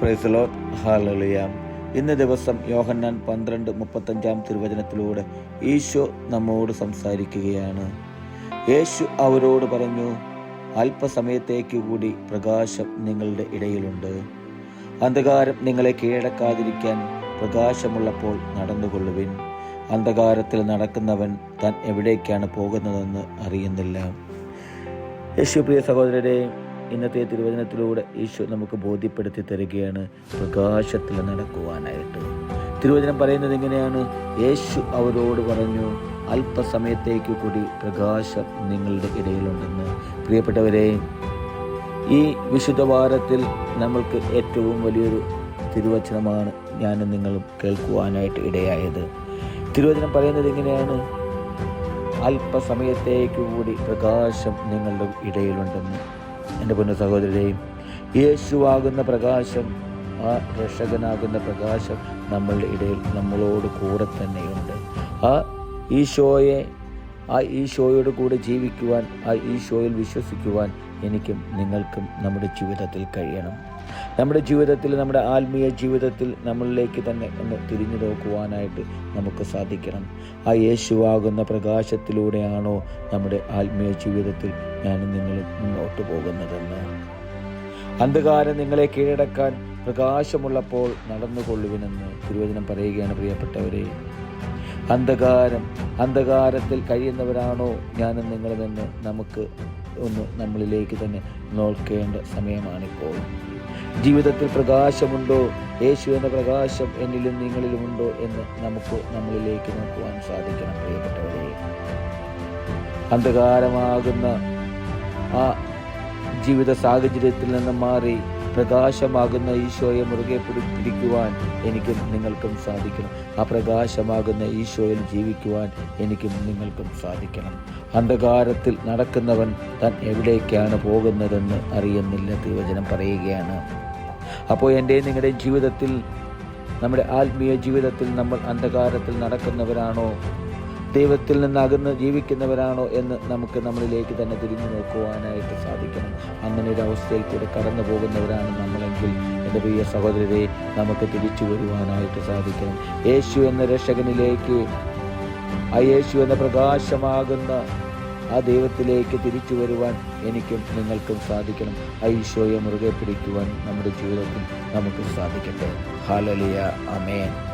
Praise the Lord. Hallelujah. ഇന്ന് ദിവസം യോഹന്നാൻ 12:35 തിരുവചനത്തിലൂടെ ഈശോ നമ്മോട് സംസാരിക്കുകയാണ്. യേശു അവരോട് പറഞ്ഞു, അല്പസമയത്തേക്ക് കൂടി പ്രകാശം നിങ്ങളുടെ ഇടയിലുണ്ട്. അന്ധകാരം നിങ്ങളെ കീഴടക്കാതിരിക്കാൻ പ്രകാശമുള്ളപ്പോൾ നടന്നുകൊള്ളുവിൻ. അന്ധകാരത്തിൽ നടക്കുന്നവൻ താൻ എവിടേക്കാണ് പോകുന്നതെന്ന് അറിയുന്നില്ല. യേശു പ്രിയ സഹോദരരെ, ഇന്നത്തെ തിരുവചനത്തിലൂടെ ഈശോ നമുക്ക് ബോധ്യപ്പെടുത്തി തരികയാണ് പ്രകാശത്തിൽ നടക്കുവാനായിട്ട്. തിരുവചനം പറയുന്നത് എങ്ങനെയാണ്? യേശു അവരോട് പറഞ്ഞു, അല്പസമയത്തേക്ക് കൂടി പ്രകാശം നിങ്ങളുടെ ഇടയിലുണ്ടെന്ന്. പ്രിയപ്പെട്ടവരെ, ഈ വിശുദ്ധ വാരത്തിൽ നമ്മൾക്ക് ഏറ്റവും വലിയൊരു തിരുവചനമാണ് ഞാനും നിങ്ങളും കേൾക്കുവാനായിട്ട് ഇടയായത്. തിരുവചനം പറയുന്നത് എങ്ങനെയാണ്? അല്പസമയത്തേക്ക് കൂടി പ്രകാശം നിങ്ങളുടെ ഇടയിലുണ്ടെന്ന്. എൻ്റെ പൊന്നു സഹോദരരെയും, യേശുവാകുന്ന പ്രകാശം, ആ രക്ഷകനാകുന്ന പ്രകാശം നമ്മളുടെ ഇടയിൽ നമ്മളോട് കൂടെ തന്നെയുണ്ട്. ആ ഈശോയോട് കൂടെ ജീവിക്കുവാൻ, ആ ഈശോയിൽ വിശ്വസിക്കുവാൻ എനിക്കും നിങ്ങൾക്കും നമ്മുടെ ജീവിതത്തിൽ കഴിയണം. നമ്മുടെ ജീവിതത്തിൽ, നമ്മുടെ ആത്മീയ ജീവിതത്തിൽ നമ്മളിലേക്ക് തന്നെ ഒന്ന് തിരിഞ്ഞു നോക്കുവാനായിട്ട് നമുക്ക് സാധിക്കണം. ആ യേശുവാകുന്ന പ്രകാശത്തിലൂടെയാണോ നമ്മുടെ ആത്മീയ ജീവിതത്തിൽ ഞാനും നിങ്ങളും മുന്നോട്ട് പോകുന്നതെന്ന്. അന്ധകാരം നിങ്ങളെ കീഴടക്കാൻ പ്രകാശമുള്ളപ്പോൾ നടന്നുകൊള്ളുവിനെന്ന് തിരുവചനം പറയുകയാണ്. പ്രിയപ്പെട്ടവരെ, അന്ധകാരത്തിൽ കഴിയുന്നവരാണോ ഞാനും നിങ്ങളുമെന്ന് നമുക്ക് ഒന്ന് നമ്മളിലേക്ക് തന്നെ നോക്കേണ്ട സമയമാണിപ്പോൾ. ജീവിതത്തിൽ പ്രകാശമുണ്ടോ? യേശു എന്ന പ്രകാശം എന്നിലും നിങ്ങളിലുമുണ്ടോ എന്ന് നമുക്ക് നമ്മളിലേക്ക് നോക്കുവാൻ സാധിക്കണം. പ്രിയപ്പെട്ടവരെ, അന്ധകാരമാകുന്ന ആ ജീവിത സാഹചര്യത്തിൽ നിന്ന് മാറി പ്രകാശമാകുന്ന ഈശോയെ മുറുകെ പിടിക്കുവാൻ എനിക്കും നിങ്ങൾക്കും സാധിക്കണം. ആ പ്രകാശമാകുന്ന ഈശോയിൽ ജീവിക്കുവാൻ എനിക്കും നിങ്ങൾക്കും സാധിക്കണം. അന്ധകാരത്തിൽ നടക്കുന്നവൻ താൻ എവിടേക്കാണ് പോകുന്നതെന്ന് അറിയുന്നില്ല, തിരുവചനം പറയുകയാണ്. അപ്പോൾ എൻ്റെയും നിങ്ങളുടെയും ജീവിതത്തിൽ, നമ്മുടെ ആത്മീയ ജീവിതത്തിൽ നമ്മൾ അന്ധകാരത്തിൽ നടക്കുന്നവരാണോ, ദൈവത്തിൽ നിന്ന് അകന്ന് ജീവിക്കുന്നവരാണോ എന്ന് നമുക്ക് നമ്മളിലേക്ക് തന്നെ തിരിഞ്ഞു നോക്കുവാനായിട്ട് സാധിക്കണം. അങ്ങനെ ഒരു അവസ്ഥയിൽ കൂടെ കടന്നു പോകുന്നവരാണ് നമ്മളെങ്കിൽ, എൻ്റെ പ്രിയ സഹോദരരെ, നമുക്ക് തിരിച്ചു വരുവാനായിട്ട് സാധിക്കണം. യേശു എന്ന രക്ഷകനിലേക്ക്, ആ യേശു എന്ന പ്രകാശമാകുന്ന ആ ദൈവത്തിലേക്ക് തിരിച്ചു വരുവാൻ എനിക്കും നിങ്ങൾക്കും സാധിക്കണം. ആ ഈശോയെ മുറുകെ പിടിക്കുവാൻ നമ്മുടെ ജീവിതത്തിൽ നമുക്ക് സാധിക്കട്ടെ. ഹല്ലേലൂയ. ആമേൻ.